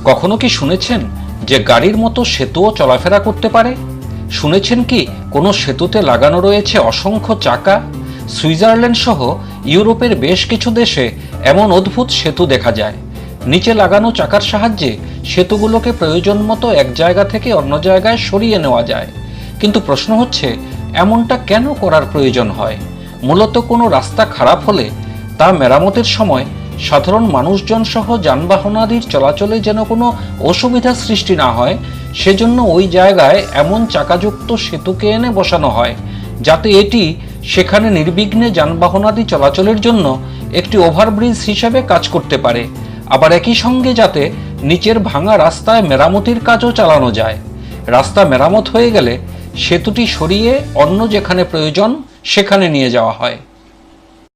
কখনো কি শুনেছেন যে গাড়ির মতো সেতুও চলাফেরা করতে পারে? শুনেছেন কি কোনো সেতুতে লাগানো রয়েছে অসংখ্য চাকা? সুইজারল্যান্ড সহ ইউরোপের বেশ কিছু দেশে এমন অদ্ভুত সেতু দেখা যায়। নিচে লাগানো চাকার সাহায্যে সেতুগুলোকে প্রয়োজন মতো এক জায়গা থেকে অন্য জায়গায় সরিয়ে নেওয়া যায়। কিন্তু প্রশ্ন হচ্ছে, এমনটা কেন করার প্রয়োজন হয়? মূলত কোনো রাস্তা খারাপ হলে তা মেরামতের সময় সাধারণ মানুষজন সহ যানবাহনাদির চলাচলে যেন কোনো অসুবিধা সৃষ্টি না হয়, সেজন্য ওই জায়গায় এমন চাকাযুক্ত সেতুকে এনে বসানো হয়, যাতে এটি সেখানে নির্বিঘ্নে যানবাহনাদি চলাচলের জন্য একটি ওভারব্রিজ হিসেবে কাজ করতে পারে। আবার একই সঙ্গে যাতে নিচের ভাঙা রাস্তায় মেরামতির কাজও চালানো যায়। রাস্তা মেরামত হয়ে গেলে সেতুটি সরিয়ে অন্য যেখানে প্রয়োজন সেখানে নিয়ে যাওয়া হয়।